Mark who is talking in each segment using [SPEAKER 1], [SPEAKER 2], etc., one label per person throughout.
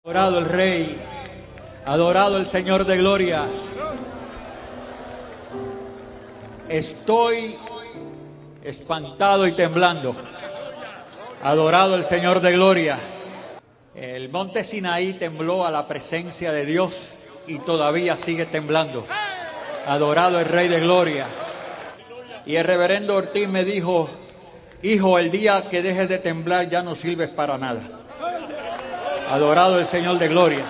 [SPEAKER 1] Adorado el Rey, adorado el Señor de gloria. Estoy espantado y temblando. Adorado el Señor de gloria. El monte Sinaí tembló a la presencia de Dios y todavía sigue temblando. Adorado el Rey de gloria. Y el reverendo Ortiz me dijo: hijo, el día que dejes de temblar ya no sirves para nada. Adorado el Señor de gloria.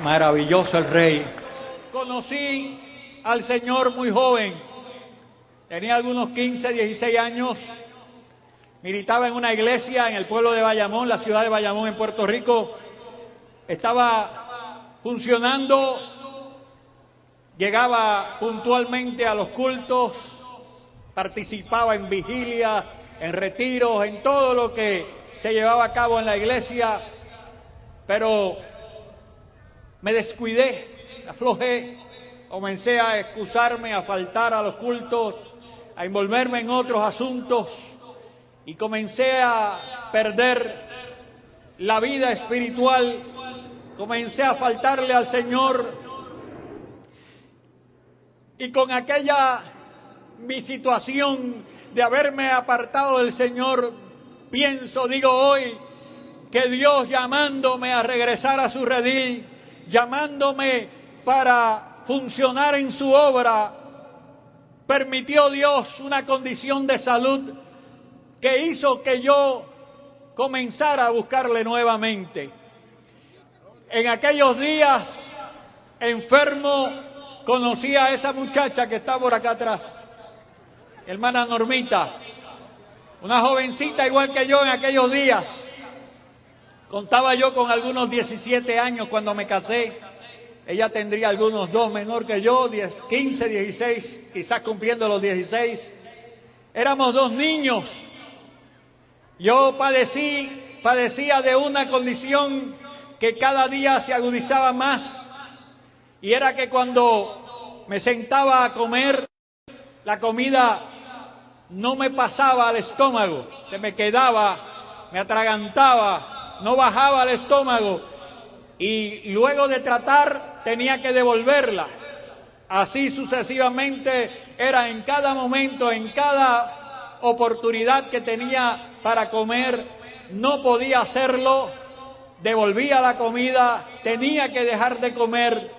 [SPEAKER 1] Maravilloso el Rey. Conocí al Señor muy joven. Tenía algunos 15, 16 años. Militaba en una iglesia en el pueblo de Bayamón, la ciudad de Bayamón en Puerto Rico. Estaba funcionando. Llegaba puntualmente a los cultos. Participaba en vigilia, en retiros, en todo lo que se llevaba a cabo en la iglesia, pero me descuidé, aflojé, comencé a excusarme, a faltar a los cultos, a envolverme en otros asuntos y comencé a perder la vida espiritual, comencé a faltarle al Señor y con mi situación de haberme apartado del Señor, digo hoy, que Dios llamándome a regresar a su redil, llamándome para funcionar en su obra, permitió Dios una condición de salud que hizo que yo comenzara a buscarle nuevamente. En aquellos días, enfermo, conocí a esa muchacha que está por acá atrás, hermana Normita, una jovencita igual que yo en aquellos días. Contaba yo con algunos 17 años cuando me casé. Ella tendría algunos 2 menor que yo, 15, 16, quizás cumpliendo los 16. Éramos 2 niños. Yo padecía de una condición que cada día se agudizaba más. Y era que cuando me sentaba a comer, la comida no me pasaba al estómago, se me quedaba, me atragantaba, no bajaba al estómago y luego de tratar tenía que devolverla. Así sucesivamente era en cada momento, en cada oportunidad que tenía para comer, no podía hacerlo, devolvía la comida, tenía que dejar de comer,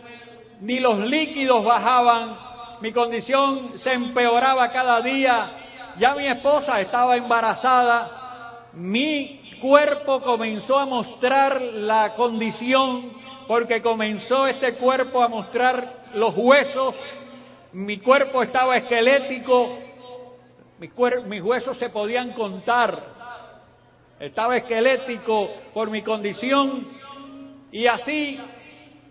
[SPEAKER 1] ni los líquidos bajaban, mi condición se empeoraba cada día. Ya mi esposa estaba embarazada, mi cuerpo comenzó a mostrar la condición, porque comenzó este cuerpo a mostrar los huesos, mi cuerpo estaba esquelético, mis huesos se podían contar, estaba esquelético por mi condición, y así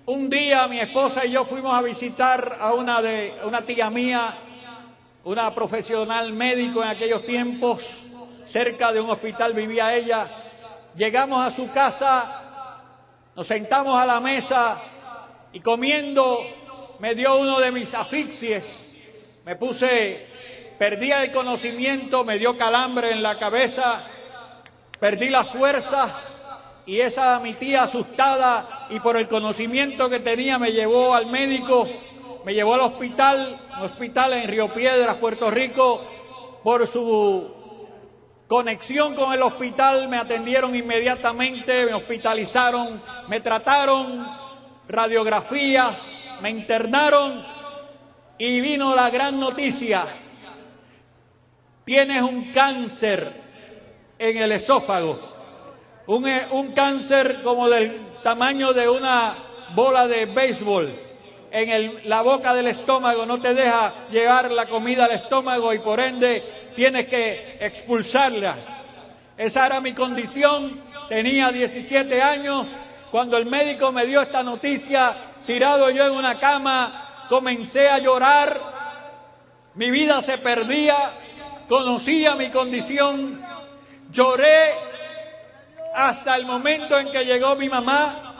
[SPEAKER 1] un día mi esposa y yo fuimos a visitar a una tía mía, una profesional médico en aquellos tiempos, cerca de un hospital vivía ella. Llegamos a su casa, nos sentamos a la mesa y comiendo me dio uno de mis asfixies. Perdí el conocimiento, me dio calambre en la cabeza, perdí las fuerzas y mi tía asustada y por el conocimiento que tenía me llevó al médico. Me llevó al hospital, un hospital en Río Piedras, Puerto Rico. Por su conexión con el hospital me atendieron inmediatamente, me hospitalizaron, me trataron, radiografías, me internaron y vino la gran noticia. Tienes un cáncer en el esófago, un cáncer como del tamaño de una bola de béisbol. La boca del estómago no te deja llevar la comida al estómago y por ende tienes que expulsarla. Esa era mi condición, tenía 17 años, cuando el médico me dio esta noticia, tirado yo en una cama, comencé a llorar, mi vida se perdía, conocía mi condición, lloré hasta el momento en que llegó mi mamá.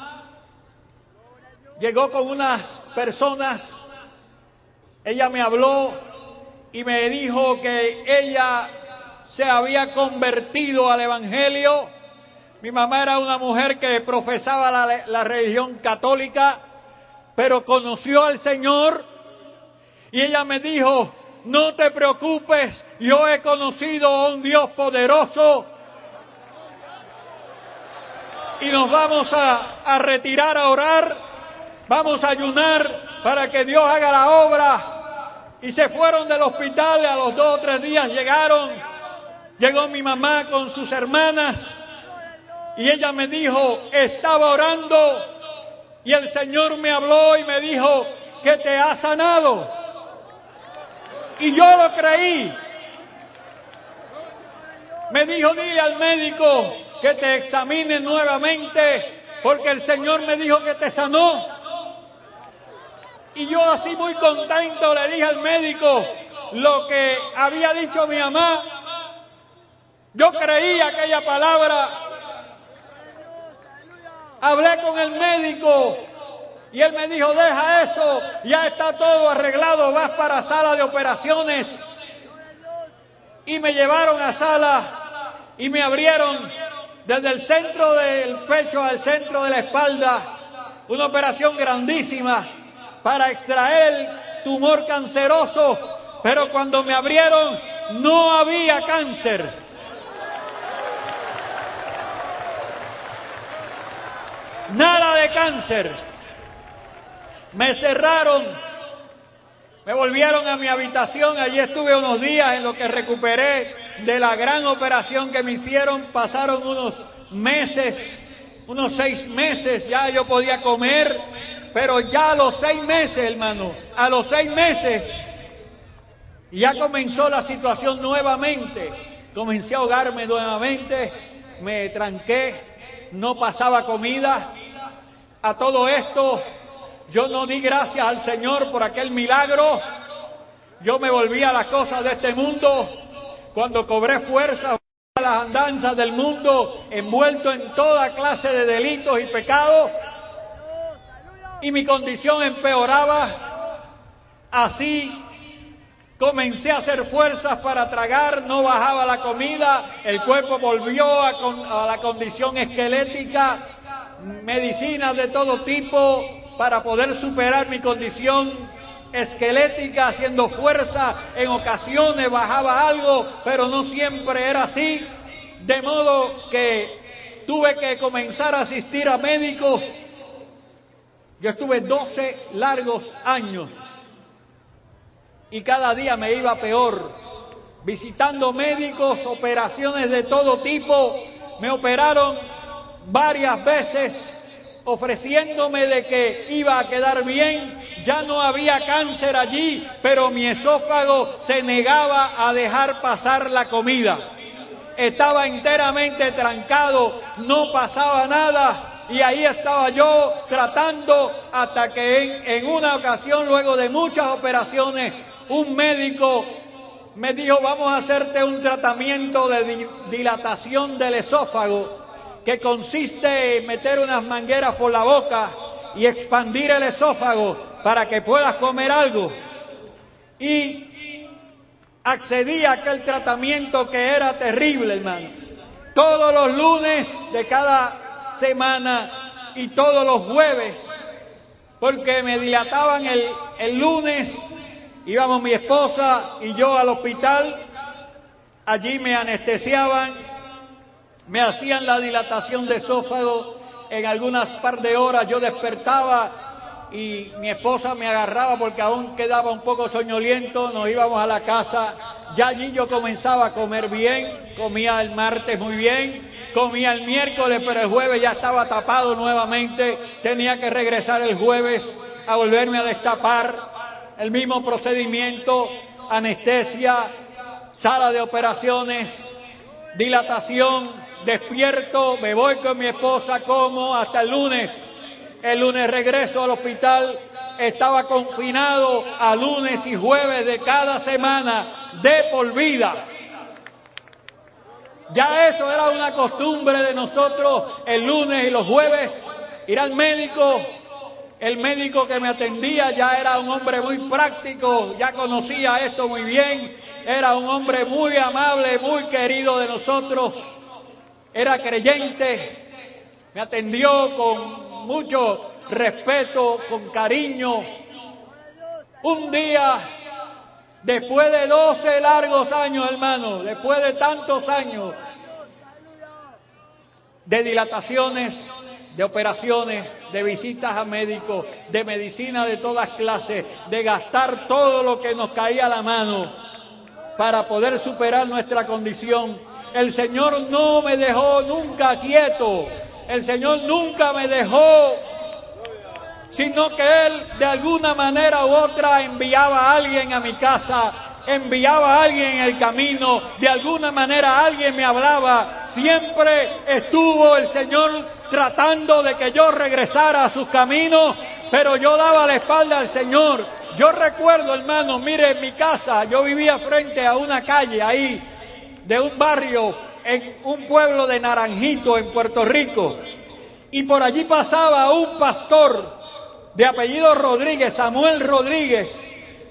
[SPEAKER 1] Llegó con unas personas, ella me habló y me dijo que ella se había convertido al Evangelio Mi mamá era una mujer que profesaba la religión católica, pero conoció al Señor y ella me dijo: no te preocupes, yo he conocido a un Dios poderoso y nos vamos a retirar a orar, vamos a ayunar para que Dios haga la obra. Y se fueron del hospital, a los 2 o 3 días llegó mi mamá con sus hermanas y ella me dijo: estaba orando y el Señor me habló y me dijo que te ha sanado. Y yo lo creí. Me dijo: dile al médico que te examine nuevamente, porque el Señor me dijo que te sanó. Y yo, así muy contento, le dije al médico lo que había dicho mi mamá. Yo creí aquella palabra. Hablé con el médico y él me dijo: deja eso, ya está todo arreglado, vas para sala de operaciones. Y me llevaron a sala y me abrieron desde el centro del pecho al centro de la espalda, una operación grandísima para extraer el tumor canceroso, pero cuando me abrieron no había cáncer. Nada de cáncer. Me cerraron, me volvieron a mi habitación, allí estuve unos días en lo que recuperé de la gran operación que me hicieron. Pasaron unos meses, unos 6 meses, ya yo podía comer, pero ya a los 6 meses, hermano, a los 6 meses, ya comenzó la situación nuevamente. Comencé a ahogarme nuevamente, me tranqué, no pasaba comida. A todo esto, yo no di gracias al Señor por aquel milagro. Yo me volví a las cosas de este mundo. Cuando cobré fuerza a las andanzas del mundo, envuelto en toda clase de delitos y pecados, y mi condición empeoraba. Así comencé a hacer fuerzas para tragar, no bajaba la comida, el cuerpo volvió a la condición esquelética, medicinas de todo tipo para poder superar mi condición esquelética, haciendo fuerza. En ocasiones bajaba algo, pero no siempre era así, de modo que tuve que comenzar a asistir a médicos. Yo estuve 12 largos años y cada día me iba peor, visitando médicos, operaciones de todo tipo. Me operaron varias veces ofreciéndome de que iba a quedar bien. Ya no había cáncer allí, pero mi esófago se negaba a dejar pasar la comida. Estaba enteramente trancado, no pasaba nada. Y ahí estaba yo tratando, hasta que en una ocasión, luego de muchas operaciones, un médico me dijo: vamos a hacerte un tratamiento de dilatación del esófago, que consiste en meter unas mangueras por la boca y expandir el esófago para que puedas comer algo. Y accedí a aquel tratamiento que era terrible, hermano. Todos los lunes de cada semana y todos los jueves, porque me dilataban el lunes, íbamos mi esposa y yo al hospital, allí me anestesiaban, me hacían la dilatación de esófago. En algunas par de horas yo despertaba y mi esposa me agarraba porque aún quedaba un poco soñoliento. Nos íbamos a la casa. Ya allí yo comenzaba a comer bien, comía el martes muy bien, comía el miércoles, pero el jueves ya estaba tapado nuevamente. Tenía que regresar el jueves a volverme a destapar. El mismo procedimiento, anestesia, sala de operaciones, dilatación. Despierto, me voy con mi esposa, como hasta el lunes. El lunes regreso al hospital. Estaba confinado a lunes y jueves de cada semana de por vida. Ya eso era una costumbre de nosotros, el lunes y los jueves, ir al médico. El médico que me atendía ya era un hombre muy práctico, ya conocía esto muy bien, era un hombre muy amable, muy querido de nosotros. era creyente, me atendió con mucho respeto, con cariño. Un día, después de 12 largos años, hermano, después de tantos años de dilataciones, de operaciones, de visitas a médicos, de medicina de todas clases, de gastar todo lo que nos caía a la mano para poder superar nuestra condición, el Señor no me dejó nunca quieto, el Señor nunca me dejó, sino que Él de alguna manera u otra enviaba a alguien a mi casa, enviaba a alguien en el camino, de alguna manera alguien me hablaba, siempre estuvo el Señor tratando de que yo regresara a sus caminos, pero yo daba la espalda al Señor. Yo recuerdo, hermano, mire, en mi casa, yo vivía frente a una calle ahí, de un barrio, en un pueblo de Naranjito, en Puerto Rico, y por allí pasaba un pastor de apellido Rodríguez, Samuel Rodríguez,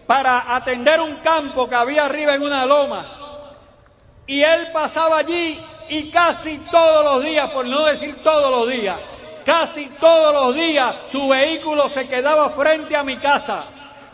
[SPEAKER 1] para atender un campo que había arriba en una loma. Y él pasaba allí y casi todos los días, por no decir todos los días, casi todos los días su vehículo se quedaba frente a mi casa,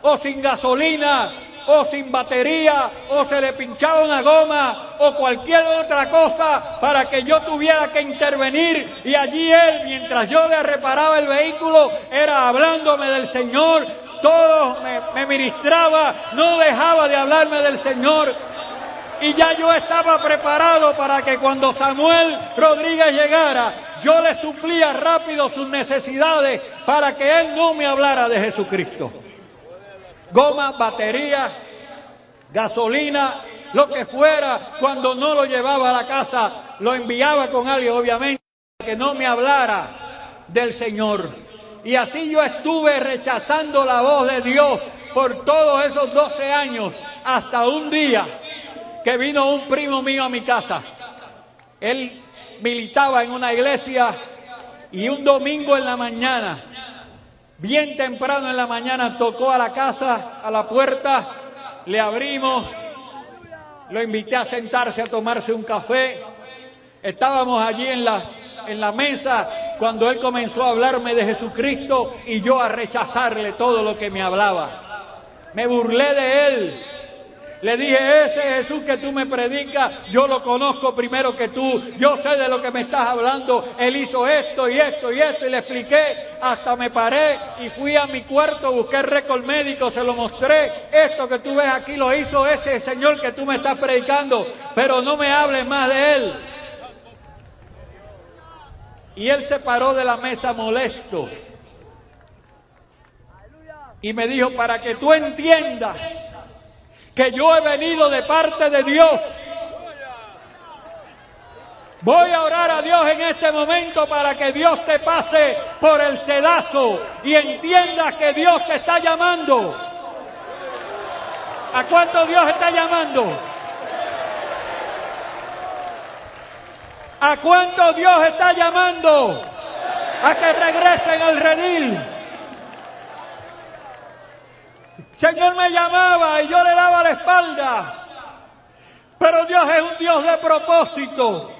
[SPEAKER 1] o sin gasolina, o sin batería, o se le pinchaba una goma, o cualquier otra cosa para que yo tuviera que intervenir. Y allí él, mientras yo le reparaba el vehículo, era hablándome del Señor, todo me ministraba, no dejaba de hablarme del Señor. Y ya yo estaba preparado para que cuando Samuel Rodríguez llegara, yo le suplía rápido sus necesidades para que él no me hablara de Jesucristo. Goma, batería, gasolina, lo que fuera, cuando no lo llevaba a la casa, lo enviaba con alguien, obviamente, para que no me hablara del Señor. Y así yo estuve rechazando la voz de Dios por todos esos 12 años, hasta un día que vino un primo mío a mi casa. Él militaba en una iglesia y un domingo en la mañana, bien temprano en la mañana, tocó a la casa, a la puerta, le abrimos, lo invité a sentarse a tomarse un café. Estábamos allí en la mesa cuando él comenzó a hablarme de Jesucristo y yo a rechazarle todo lo que me hablaba. Me burlé de él. Le dije, ese Jesús que tú me predicas, yo lo conozco primero que tú, yo sé de lo que me estás hablando, él hizo esto y esto y esto, y le expliqué, hasta me paré y fui a mi cuarto, busqué el récord médico, se lo mostré, esto que tú ves aquí lo hizo ese Señor que tú me estás predicando, pero no me hables más de él. Y él se paró de la mesa molesto y me dijo, para que tú entiendas que yo he venido de parte de Dios, voy a orar a Dios en este momento para que Dios te pase por el sedazo y entiendas que Dios te está llamando. ¿A cuánto Dios está llamando? ¿A cuánto Dios está llamando? A que regresen al redil. Señor me llamaba y yo le daba la espalda, pero Dios es un Dios de propósito.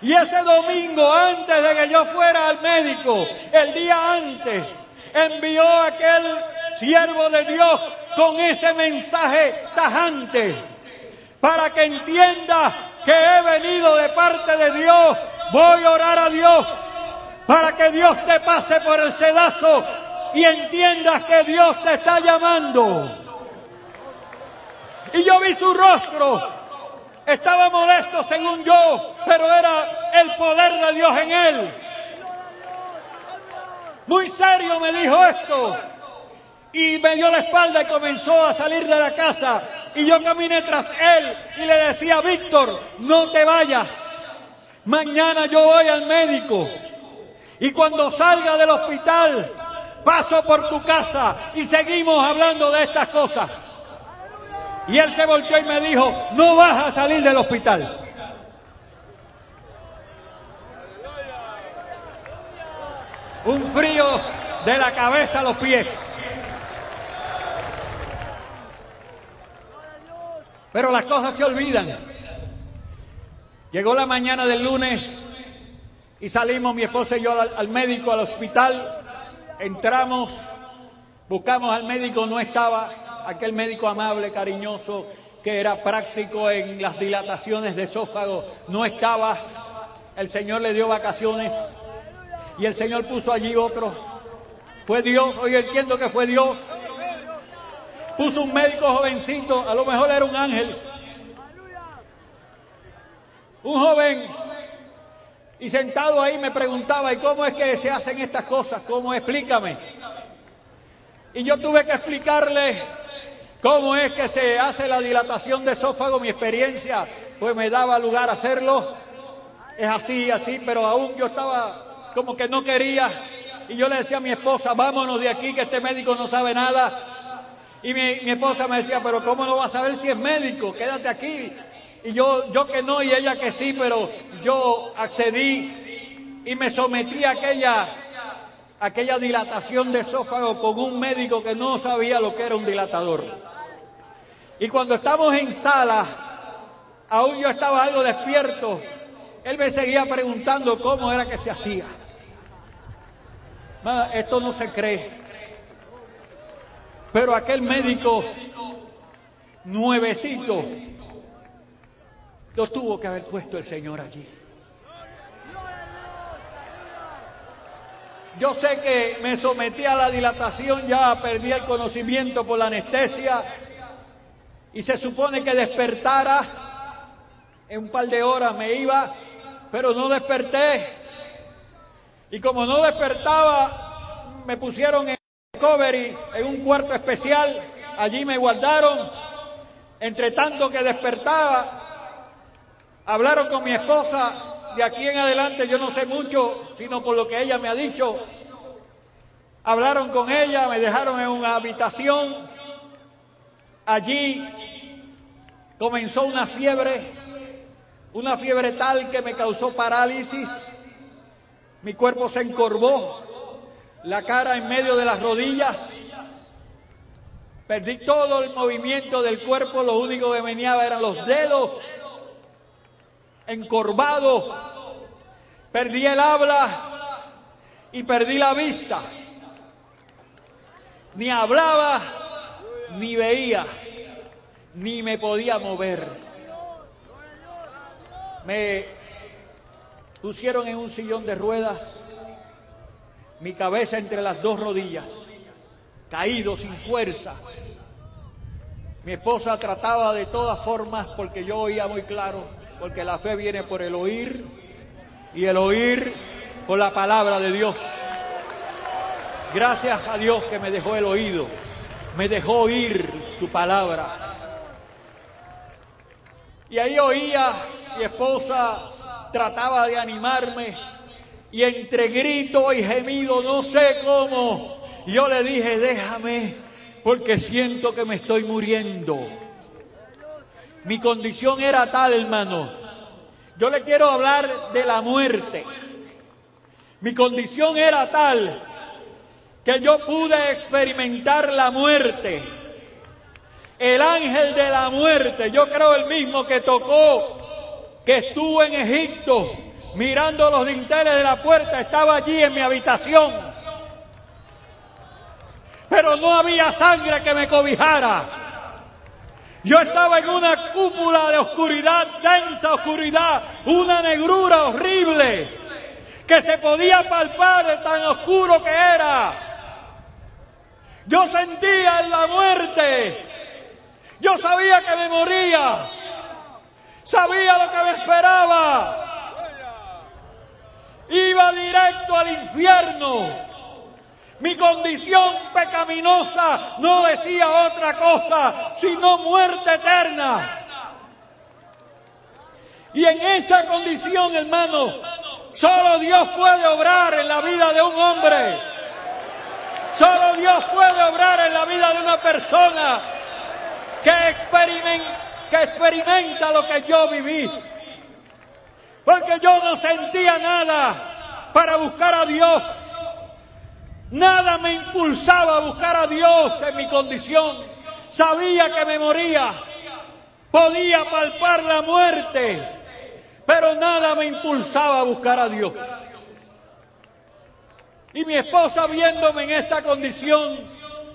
[SPEAKER 1] Y ese domingo, antes de que yo fuera al médico, el día antes, envió a aquel siervo de Dios con ese mensaje tajante, para que entienda que he venido de parte de Dios. Voy a orar a Dios para que Dios te pase por el sedazo y entiendas que Dios te está llamando. Y yo vi su rostro, estaba molesto según yo, pero era el poder de Dios en él. Muy serio me dijo esto y me dio la espalda y comenzó a salir de la casa. Y yo caminé tras él y le decía, Víctor, no te vayas, mañana yo voy al médico y cuando salga del hospital paso por tu casa y seguimos hablando de estas cosas. Y él se volteó y me dijo, no vas a salir del hospital. Un frío de la cabeza a los pies. Pero las cosas se olvidan. Llegó la mañana del lunes y salimos mi esposa y yo al médico, al hospital. Entramos, buscamos al médico, no estaba. Aquel médico amable, cariñoso, que era práctico en las dilataciones de esófago, no estaba. El Señor le dio vacaciones y el Señor puso allí otro. Fue Dios, hoy entiendo que fue Dios. Puso un médico jovencito, a lo mejor era un ángel. Un joven, y sentado ahí me preguntaba, ¿y cómo es que se hacen estas cosas? ¿Cómo? Explícame. Y yo tuve que explicarle cómo es que se hace la dilatación de esófago. Mi experiencia, pues me daba lugar a hacerlo. Es así, pero aún yo estaba como que no quería. Y yo le decía a mi esposa, vámonos de aquí, que este médico no sabe nada. Y mi esposa me decía, pero ¿cómo no va a saber si es médico? Quédate aquí. Y yo que no, y ella que sí, pero yo accedí y me sometí a aquella dilatación de esófago con un médico que no sabía lo que era un dilatador. Y cuando estamos en sala, aún yo estaba algo despierto, él me seguía preguntando cómo era que se hacía. Esto no se cree. Pero aquel médico nuevecito lo tuvo que haber puesto el Señor allí. Yo sé que me sometí a la dilatación, ya perdí el conocimiento por la anestesia y se supone que despertara. En un par de horas me iba, pero no desperté. Y como no despertaba, me pusieron en recovery, en un cuarto especial. Allí me guardaron. Entre tanto que despertaba, hablaron con mi esposa. De aquí en adelante yo no sé mucho, sino por lo que ella me ha dicho. Hablaron con ella, me dejaron en una habitación. Allí comenzó una fiebre tal que me causó parálisis. Mi cuerpo se encorvó, la cara en medio de las rodillas. Perdí todo el movimiento del cuerpo, lo único que meneaba eran los dedos. Encorvado, perdí el habla y perdí la vista. Ni hablaba, ni veía, ni me podía mover. Me pusieron en un sillón de ruedas, mi cabeza entre las dos rodillas, caído sin fuerza. Mi esposa trataba de todas formas, porque yo oía muy claro, porque la fe viene por el oír y el oír por la palabra de Dios. Gracias a Dios que me dejó el oído, me dejó oír su palabra. Y ahí oía, mi esposa trataba de animarme y entre grito y gemido, no sé cómo, yo le dije, déjame porque siento que me estoy muriendo. Mi condición era tal, hermano. Yo le quiero hablar de la muerte. Mi condición era tal que yo pude experimentar la muerte. El ángel de la muerte, yo creo el mismo que tocó, que estuvo en Egipto mirando los dinteles de la puerta, estaba allí en mi habitación. Pero no había sangre que me cobijara. Yo estaba en una cúpula de oscuridad, densa oscuridad, una negrura horrible que se podía palpar de tan oscuro que era. Yo sentía la muerte. Yo sabía que me moría. Sabía lo que me esperaba. Iba directo al infierno. Mi condición pecaminosa no decía otra cosa, sino muerte eterna. Y en esa condición, hermano, solo Dios puede obrar en la vida de un hombre. Solo Dios puede obrar en la vida de una persona que experimenta lo que yo viví. Porque yo no sentía nada para buscar a Dios. Nada me impulsaba a buscar a Dios en mi condición. Sabía que me moría. Podía palpar la muerte. pero nada me impulsaba a buscar a Dios. Y mi esposa, viéndome en esta condición,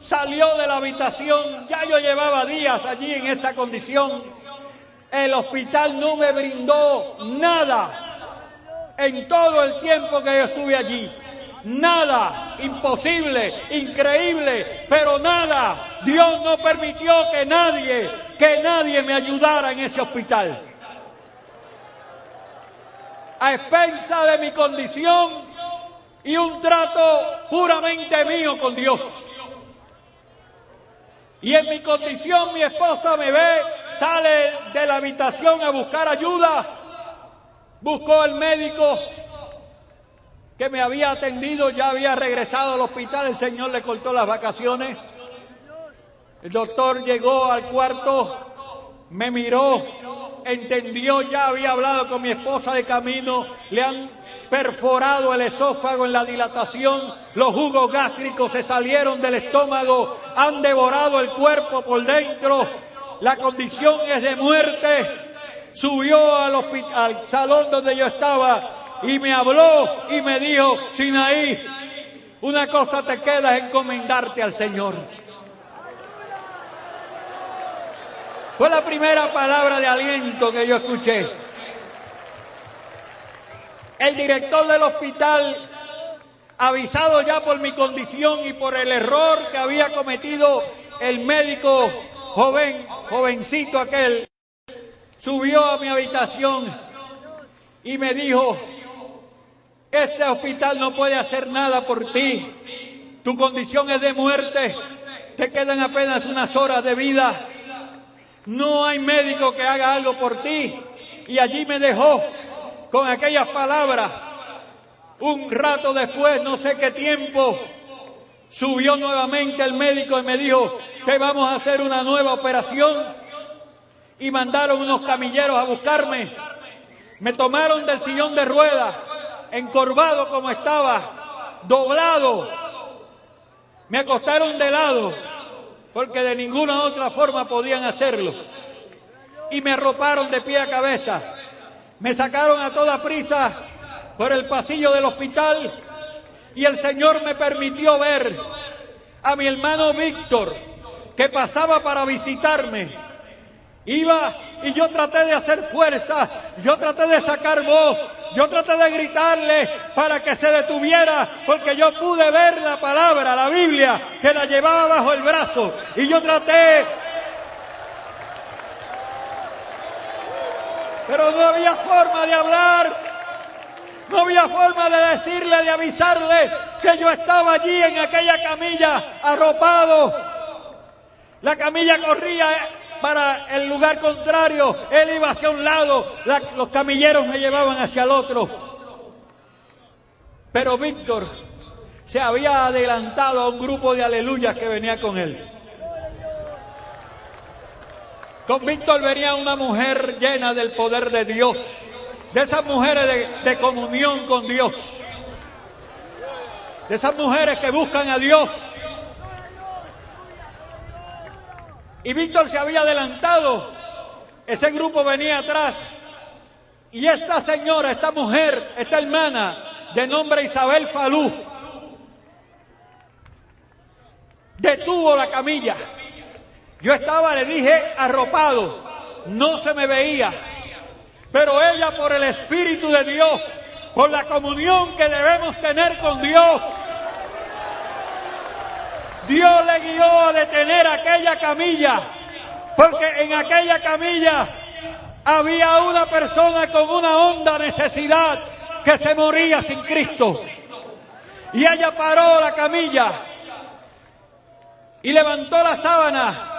[SPEAKER 1] salió de la habitación. Ya yo llevaba días allí en esta condición. El hospital no me brindó nada en todo el tiempo que yo estuve allí. Nada, imposible, increíble, pero nada. Dios no permitió que nadie me ayudara en ese hospital. A expensa de mi condición y un trato puramente mío con Dios. Y en mi condición mi esposa me ve, sale de la habitación a buscar ayuda, buscó al médico que me había atendido, ya había regresado al hospital, el Señor le cortó las vacaciones. El doctor llegó al cuarto, me miró, entendió, ya había hablado con mi esposa de camino, le han perforado el esófago en la dilatación, los jugos gástricos se salieron del estómago, han devorado el cuerpo por dentro, la condición es de muerte. Subió al salón donde yo estaba y me habló y me dijo: Sinaí, una cosa te queda, es encomendarte al Señor. Fue la primera palabra de aliento que yo escuché. El director del hospital, avisado ya por mi condición y por el error que había cometido el médico jovencito aquel, subió a mi habitación y me dijo: este hospital no puede hacer nada por ti, tu condición es de muerte, te quedan apenas unas horas de vida, no hay médico que haga algo por ti. Y allí me dejó con aquellas palabras. Un rato después, no sé qué tiempo, subió nuevamente el médico y me dijo: te vamos a hacer una nueva operación. Y mandaron unos camilleros a buscarme. Me tomaron del sillón de ruedas, encorvado como estaba, doblado. Me acostaron de lado, porque de ninguna otra forma podían hacerlo. Y me arroparon de pie a cabeza. Me sacaron a toda prisa por el pasillo del hospital y el Señor me permitió ver a mi hermano Víctor, que pasaba para visitarme. Iba y yo traté de hacer fuerza, yo traté de sacar voz, yo traté de gritarle para que se detuviera, porque yo pude ver la palabra, la Biblia, que la llevaba bajo el brazo. Y yo traté, pero no había forma de hablar, no había forma de decirle, de avisarle que yo estaba allí en aquella camilla arropado. La camilla corría para el lugar contrario, él iba hacia un lado, los camilleros me llevaban hacia el otro. Pero Víctor se había adelantado a un grupo de aleluyas que venía con él. Con Víctor venía una mujer llena del poder de Dios, de esas mujeres de comunión con Dios, de esas mujeres que buscan a Dios. Y Víctor se había adelantado, ese grupo venía atrás, y esta señora, esta mujer, esta hermana, de nombre Isabel Falú, detuvo la camilla. Yo estaba, le dije, arropado, no se me veía, pero ella, por el Espíritu de Dios, por la comunión que debemos tener con Dios, Dios le guió a detener aquella camilla, porque en aquella camilla había una persona con una honda necesidad que se moría sin Cristo. Y ella paró la camilla y levantó la sábana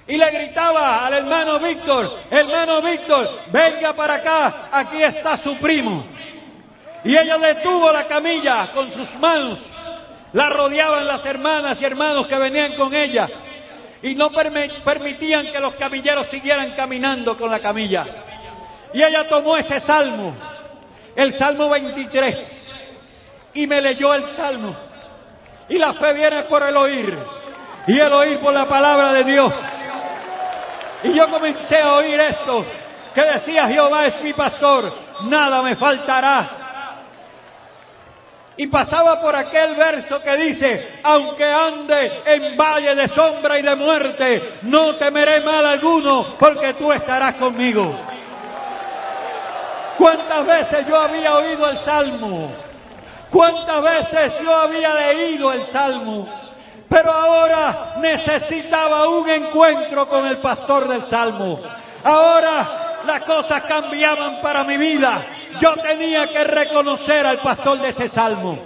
[SPEAKER 1] y le gritaba al hermano Víctor: hermano Víctor, venga para acá, aquí está su primo. Y ella detuvo la camilla con sus manos, la rodeaban las hermanas y hermanos que venían con ella y no permitían que los camilleros siguieran caminando con la camilla. Y ella tomó ese salmo, el Salmo 23, y me leyó el salmo. Y la fe viene por el oír, y el oír por la palabra de Dios. Y yo comencé a oír esto: que decía: Jehová es mi pastor, nada me faltará. Y pasaba por aquel verso que dice: aunque ande en valle de sombra y de muerte, no temeré mal alguno, porque tú estarás conmigo. ¿Cuántas veces yo había oído el Salmo? ¿Cuántas veces yo había leído el Salmo? Pero ahora necesitaba un encuentro con el pastor del Salmo. Ahora las cosas cambiaban para mi vida. Yo tenía que reconocer al pastor de ese Salmo.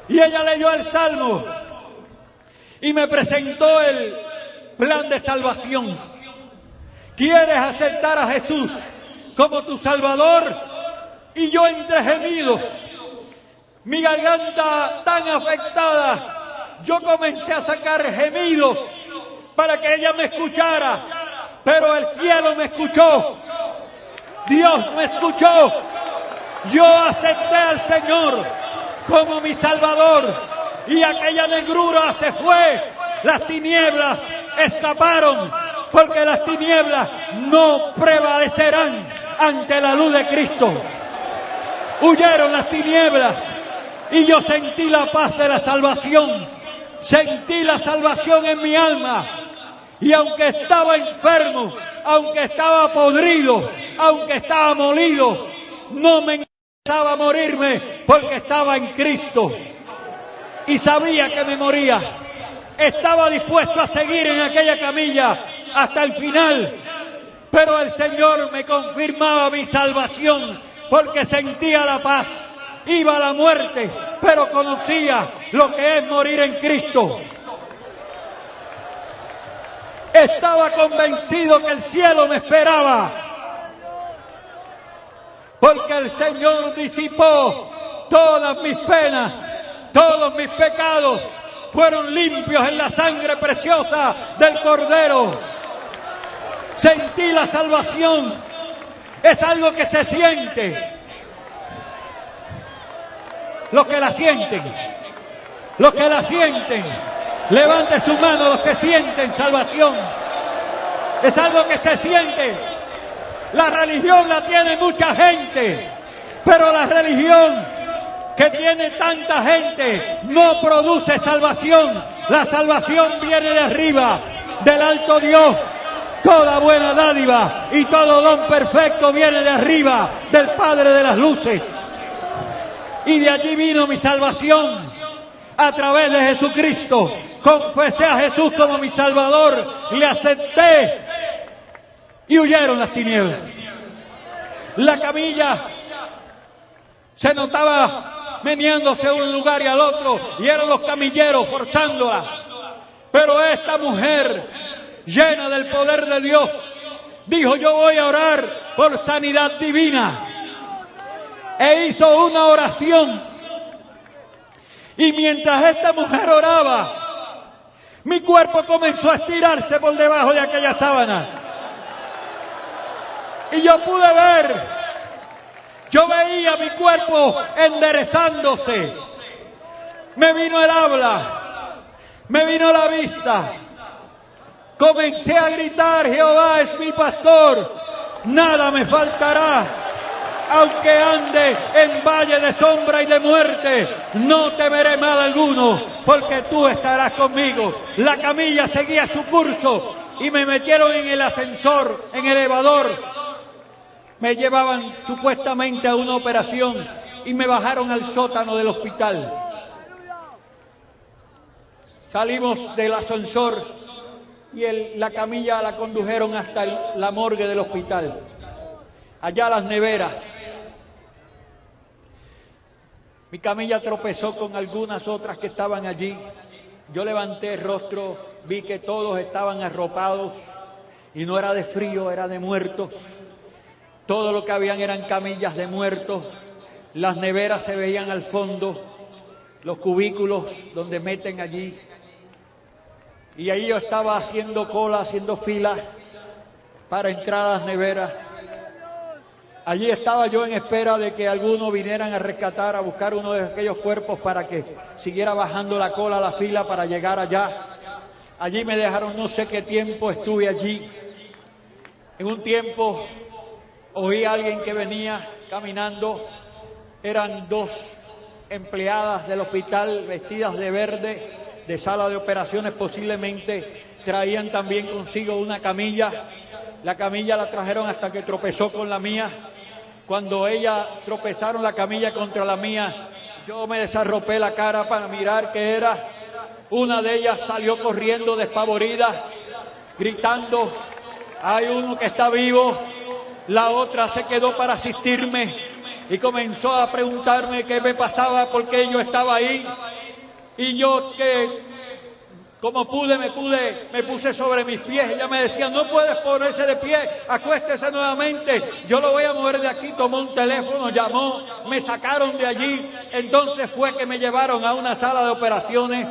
[SPEAKER 1] Y ella leyó el Salmo y me presentó el plan de salvación. ¿Quieres aceptar a Jesús como tu Salvador? Y yo, entre gemidos, mi garganta tan afectada, yo comencé a sacar gemidos para que ella me escuchara, pero el cielo me escuchó, Dios me escuchó. Yo acepté al Señor como mi Salvador y aquella negrura se fue, las tinieblas escaparon, porque las tinieblas no prevalecerán ante la luz de Cristo. Huyeron las tinieblas y yo sentí la paz de la salvación, sentí la salvación en mi alma. Y aunque estaba enfermo, aunque estaba podrido, aunque estaba molido, no me interesaba morirme, porque estaba en Cristo y sabía que me moría. Estaba dispuesto a seguir en aquella camilla hasta el final, pero el Señor me confirmaba mi salvación, porque sentía la paz. Iba a la muerte, pero conocía lo que es morir en Cristo. Estaba convencido que el cielo me esperaba, porque el Señor disipó todas mis penas, todos mis pecados fueron limpios en la sangre preciosa del Cordero. Sentí la salvación, es algo que se siente. Los que la sienten, levante su mano los que sienten salvación. Es algo que se siente. La religión la tiene mucha gente, pero la religión que tiene tanta gente no produce salvación. La salvación viene de arriba, del alto Dios. Toda buena dádiva y todo don perfecto viene de arriba, del Padre de las luces. Y de allí vino mi salvación, a través de Jesucristo. Confesé a Jesús como mi Salvador, le acepté y huyeron las tinieblas. La camilla se notaba meneándose de un lugar y al otro, y eran los camilleros forzándola. Pero esta mujer, llena del poder de Dios, dijo: yo voy a orar por sanidad divina. E hizo una oración. Y mientras esta mujer oraba, mi cuerpo comenzó a estirarse por debajo de aquella sábana. Y yo pude ver, yo veía mi cuerpo enderezándose. Me vino el habla, me vino la vista. Comencé a gritar: Jehová es mi pastor, nada me faltará. Aunque ande en valle de sombra y de muerte, no temeré mal alguno, porque tú estarás conmigo. La camilla seguía su curso y me metieron en el ascensor, en el elevador. Me llevaban supuestamente a una operación y me bajaron al sótano del hospital. Salimos del ascensor y la camilla la condujeron hasta la morgue del hospital. Allá las neveras. Mi camilla tropezó con algunas otras que estaban allí. Yo levanté el rostro, vi que todos estaban arropados y no era de frío, era de muertos. Todo lo que habían eran camillas de muertos. Las neveras se veían al fondo, los cubículos donde meten allí. Y ahí yo estaba haciendo cola, haciendo fila para entrar a las neveras. Allí estaba yo en espera de que algunos vinieran a rescatar, a buscar uno de aquellos cuerpos para que siguiera bajando la cola, la fila para llegar allá. Allí me dejaron, no sé qué tiempo estuve allí. En un tiempo oí a alguien que venía caminando, eran dos empleadas del hospital vestidas de verde, de sala de operaciones posiblemente, traían también consigo una camilla. La camilla la trajeron hasta que tropezó con la mía. Cuando ellas tropezaron la camilla contra la mía, yo me desarropé la cara para mirar qué era. Una de ellas salió corriendo despavorida, gritando: hay uno que está vivo. La otra se quedó para asistirme y comenzó a preguntarme qué me pasaba, por qué yo estaba ahí. Y yo, que como pude, me puse sobre mis pies. Ella me decía: no puedes ponerse de pie, acuéstese nuevamente, yo lo voy a mover de aquí. Tomó un teléfono, llamó, me sacaron de allí. Entonces fue que me llevaron a una sala de operaciones.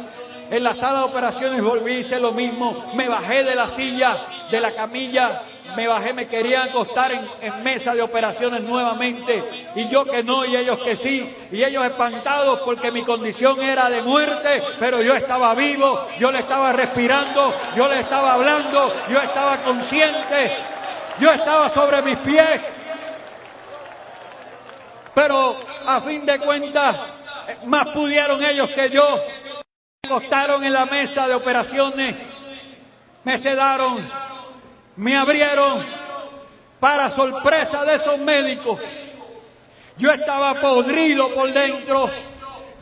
[SPEAKER 1] En la sala de operaciones volví, hice lo mismo, me bajé de la silla, de la camilla, me bajé, me querían acostar en mesa de operaciones nuevamente, y yo que no, y ellos que sí, y ellos espantados porque mi condición era de muerte, pero yo estaba vivo, yo le estaba respirando, yo le estaba hablando, yo estaba consciente, yo estaba sobre mis pies. Pero a fin de cuentas, más pudieron ellos que yo. Me acostaron en la mesa de operaciones, me sedaron, me abrieron. Para sorpresa de esos médicos, yo estaba podrido por dentro.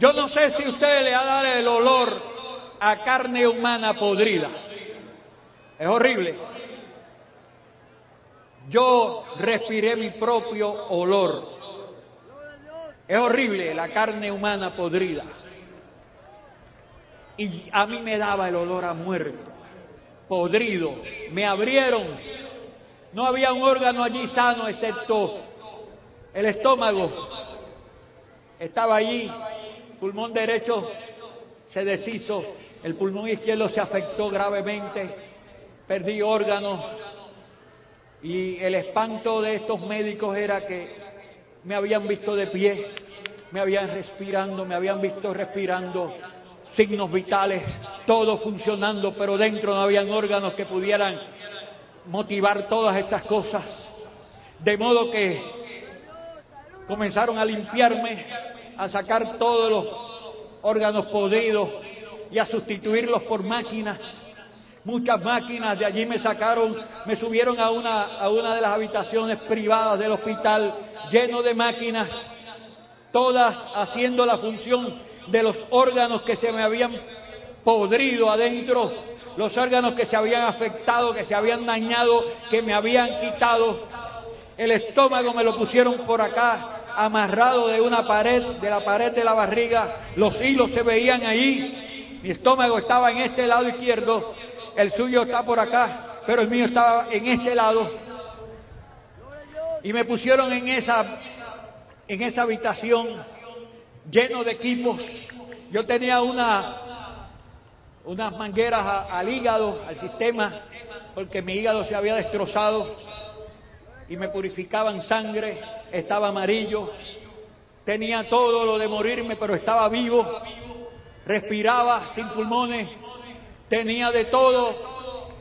[SPEAKER 1] Yo no sé si usted le ha dado el olor a carne humana podrida. Es horrible. Yo respiré mi propio olor. Es horrible la carne humana podrida. Y a mí me daba el olor a muerto, podrido. Me abrieron. No había un órgano allí sano excepto el estómago. Estaba allí. Pulmón derecho se deshizo. El pulmón izquierdo se afectó gravemente. Perdí órganos. Y el espanto de estos médicos era que me habían visto de pie, me habían visto respirando, signos vitales, todo funcionando, pero dentro no habían órganos que pudieran motivar todas estas cosas. De modo que comenzaron a limpiarme, a sacar todos los órganos podridos y a sustituirlos por máquinas. Muchas máquinas. De allí me sacaron, me subieron a una de las habitaciones privadas del hospital, lleno de máquinas, todas haciendo la función de los órganos que se me habían podrido adentro, los órganos que se habían afectado, que se habían dañado, que me habían quitado. El estómago me lo pusieron por acá, amarrado de una pared, de la pared de la barriga. Los hilos se veían ahí. Mi estómago estaba en este lado izquierdo, el suyo está por acá, pero el mío estaba en este lado. Y me pusieron en esa habitación lleno de equipos. Yo tenía unas mangueras al hígado, al sistema, porque mi hígado se había destrozado y me purificaban sangre. Estaba amarillo, tenía todo lo de morirme, pero estaba vivo, respiraba sin pulmones, tenía de todo.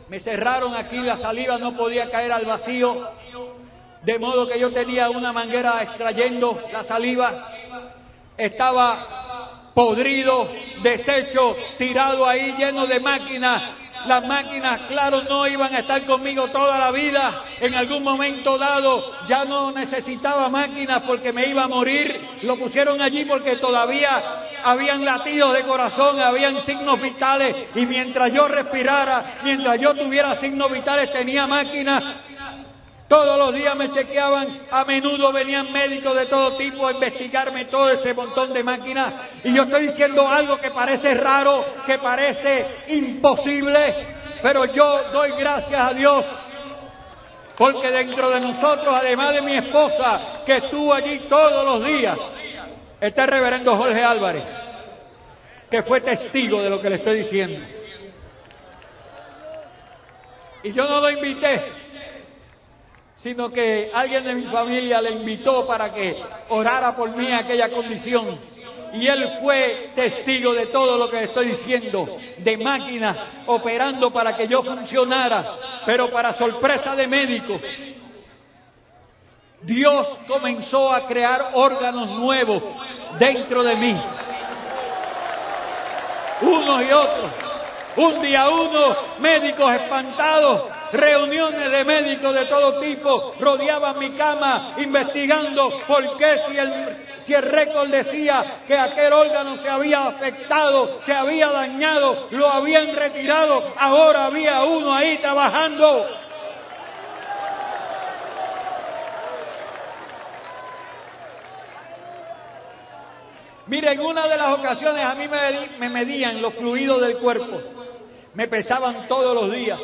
[SPEAKER 1] Me cerraron aquí, la saliva no podía caer al vacío, de modo que yo tenía una manguera extrayendo la saliva. Estaba podrido, deshecho, tirado ahí, lleno de máquinas. Las máquinas, claro, no iban a estar conmigo toda la vida. En algún momento dado ya no necesitaba máquinas porque me iba a morir. Lo pusieron allí porque todavía habían latidos de corazón, habían signos vitales. Y mientras yo respirara, mientras yo tuviera signos vitales, tenía máquinas. Todos los días me chequeaban, a menudo venían médicos de todo tipo a investigarme todo ese montón de máquinas. Y yo estoy diciendo algo que parece raro, que parece imposible, pero yo doy gracias a Dios, porque dentro de nosotros, además de mi esposa, que estuvo allí todos los días, está el reverendo Jorge Álvarez, que fue testigo de lo que le estoy diciendo. Y yo no lo invité, sino que alguien de mi familia le invitó para que orara por mí en aquella condición. y él fue testigo de todo lo que le estoy diciendo, de máquinas operando para que yo funcionara, pero para sorpresa de médicos, Dios comenzó a crear órganos nuevos dentro de mí. Unos y otros. Un día uno, médicos espantados, reuniones de médicos de todo tipo, rodeaban mi cama investigando por qué si el récord decía que aquel órgano se había afectado, se había dañado, lo habían retirado, ahora había uno ahí trabajando. Mire, en una de las ocasiones a mí me medían los fluidos del cuerpo, me pesaban todos los días.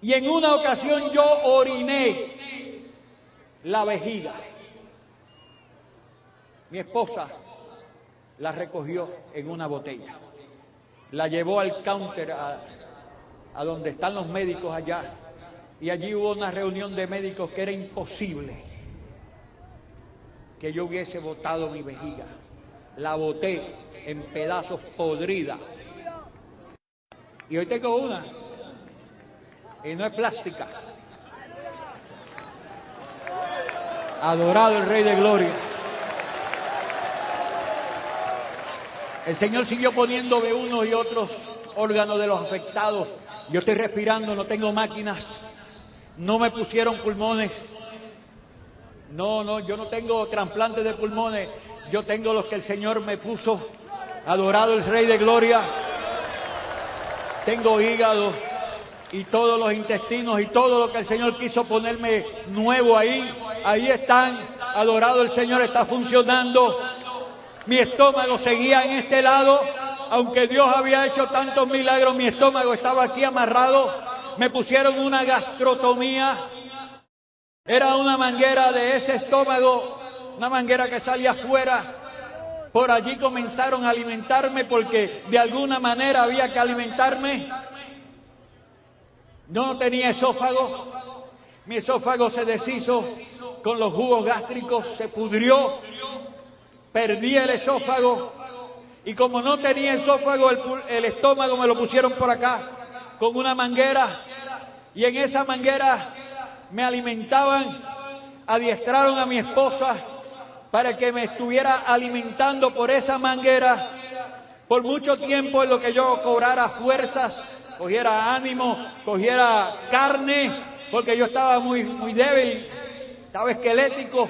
[SPEAKER 1] Y en una ocasión yo oriné la vejiga. Mi esposa la recogió en una botella, la llevó al counter a donde están los médicos allá, y allí hubo una reunión de médicos que era imposible que yo hubiese botado mi vejiga. La boté en pedazos podrida. Y hoy tengo una, y no es plástica. Adorado el Rey de Gloria. El Señor siguió poniéndome unos y otros órganos de los afectados. Yo estoy respirando, no tengo máquinas, no me pusieron pulmones. No, yo no tengo trasplantes de pulmones, yo tengo los que el Señor me puso. Adorado el Rey de Gloria. Tengo hígado y todos los intestinos y todo lo que el Señor quiso ponerme nuevo ahí están. Adorado el Señor, está funcionando. Mi estómago seguía en este lado, aunque Dios había hecho tantos milagros, mi estómago estaba aquí amarrado. Me pusieron una gastrotomía. Era una manguera de ese estómago, una manguera que salía afuera. Por allí comenzaron a alimentarme porque de alguna manera había que alimentarme. No tenía esófago. Mi esófago se deshizo con los jugos gástricos, se pudrió. Perdí el esófago. Y como no tenía esófago, el estómago me lo pusieron por acá con una manguera. Y en esa manguera me alimentaban, adiestraron a mi esposa para que me estuviera alimentando por esa manguera por mucho tiempo, en lo que yo cobrara fuerzas, cogiera ánimo, cogiera carne, porque yo estaba muy débil, estaba esquelético.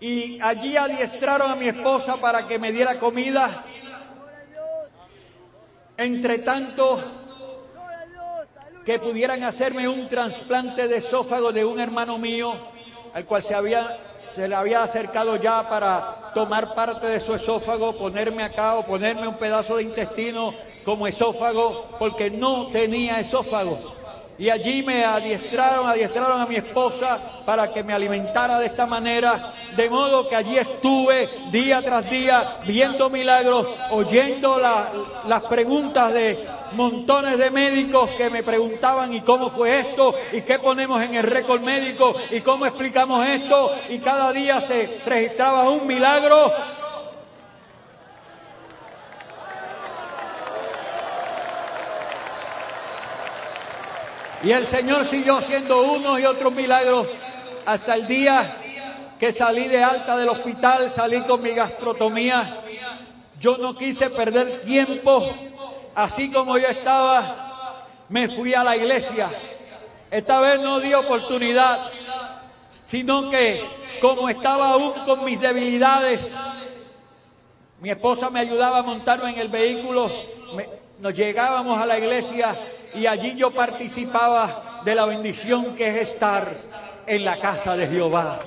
[SPEAKER 1] Y allí adiestraron a mi esposa para que me diera comida. Entre tanto, que pudieran hacerme un trasplante de esófago de un hermano mío, al cual se le había acercado ya para tomar parte de su esófago, ponerme acá o ponerme un pedazo de intestino como esófago, porque no tenía esófago. Y allí me adiestraron a mi esposa para que me alimentara de esta manera, de modo que allí estuve día tras día viendo milagros, oyendo las preguntas de montones de médicos que me preguntaban ¿y cómo fue esto? ¿Y qué ponemos en el récord médico? ¿Y cómo explicamos esto? Y cada día se registraba un milagro. Y el Señor siguió haciendo unos y otros milagros hasta el día que salí de alta del hospital, salí con mi gastrotomía. Yo no quise perder tiempo. Así como yo estaba, me fui a la iglesia. Esta vez no di oportunidad, sino que como estaba aún con mis debilidades, mi esposa me ayudaba a montarme en el vehículo, nos llegábamos a la iglesia y allí yo participaba de la bendición que es estar en la casa de Jehová.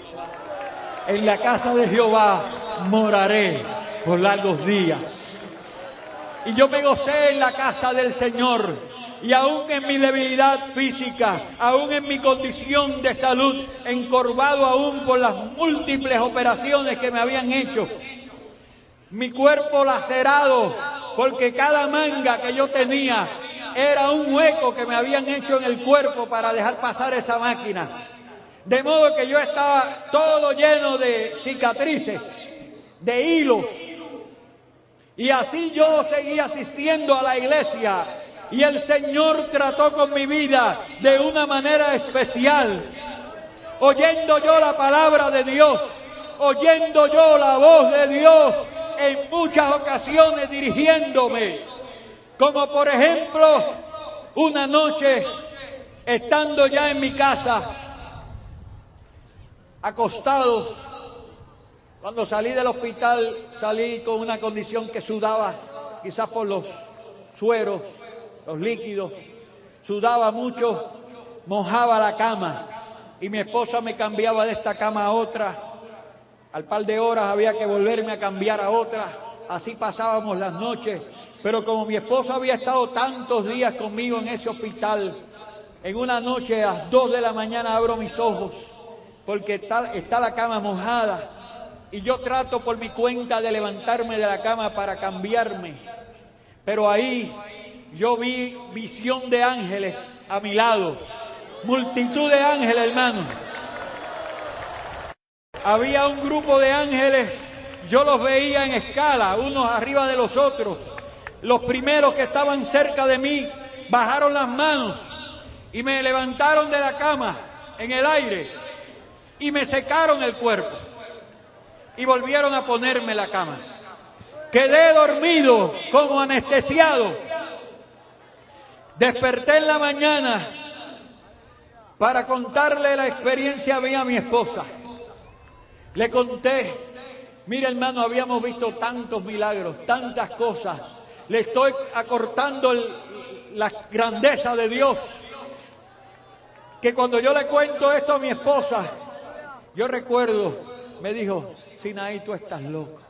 [SPEAKER 1] En la casa de Jehová moraré por largos días. Y yo me gocé en la casa del Señor. Y aún en mi debilidad física, aún en mi condición de salud, encorvado aún por las múltiples operaciones que me habían hecho, mi cuerpo lacerado, porque cada manga que yo tenía era un hueco que me habían hecho en el cuerpo para dejar pasar esa máquina. De modo que yo estaba todo lleno de cicatrices. de hilos. Y así yo seguí asistiendo a la iglesia y el Señor trató con mi vida de una manera especial. Oyendo yo la palabra de Dios, oyendo yo la voz de Dios, en muchas ocasiones dirigiéndome. Como por ejemplo, una noche, estando ya en mi casa, acostados, cuando salí del hospital, salí con una condición que sudaba, quizás por los sueros, los líquidos, sudaba mucho, mojaba la cama, y mi esposa me cambiaba de esta cama a otra. Al par de horas había que volverme a cambiar a otra, así pasábamos las noches. Pero como mi esposa había estado tantos días conmigo en ese hospital, en una noche a las 2 de la mañana abro mis ojos, porque está la cama mojada, y yo trato por mi cuenta de levantarme de la cama para cambiarme. Pero ahí yo vi visión de ángeles a mi lado, multitud de ángeles, hermano. Había un grupo de ángeles, yo los veía en escala, unos arriba de los otros. Los primeros que estaban cerca de mí bajaron las manos y me levantaron de la cama en el aire y me secaron el cuerpo y volvieron a ponerme la cama. Quedé dormido como anestesiado. Desperté en la mañana para contarle la experiencia mía a mi esposa. Le conté, mira hermano, habíamos visto tantos milagros, tantas cosas. Le estoy acortando la grandeza de Dios, que cuando yo le cuento esto a mi esposa, yo recuerdo, me dijo, Sinaí, tú estás loco.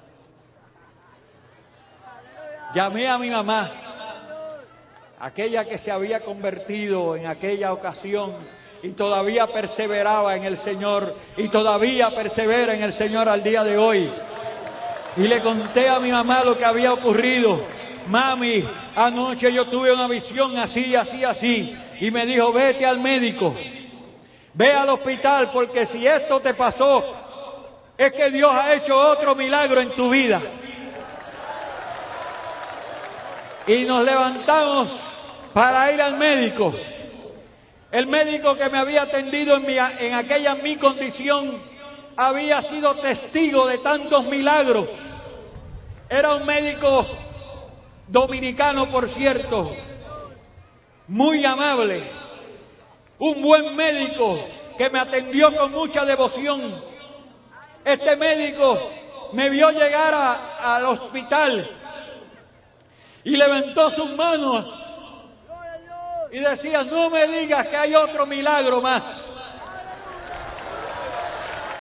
[SPEAKER 1] Llamé a mi mamá, aquella que se había convertido en aquella ocasión y todavía perseveraba en el Señor y todavía persevera en el Señor al día de hoy. Y le conté a mi mamá lo que había ocurrido. Mami, anoche yo tuve una visión así, así, así. Y me dijo, vete al médico, ve al hospital, porque si esto te pasó, es que Dios ha hecho otro milagro en tu vida. Y nos levantamos para ir al médico. El médico que me había atendido en aquella mi condición había sido testigo de tantos milagros. Era un médico dominicano, por cierto, muy amable, un buen médico que me atendió con mucha devoción. Este médico me vio llegar al hospital y levantó sus manos y decía, no me digas que hay otro milagro más.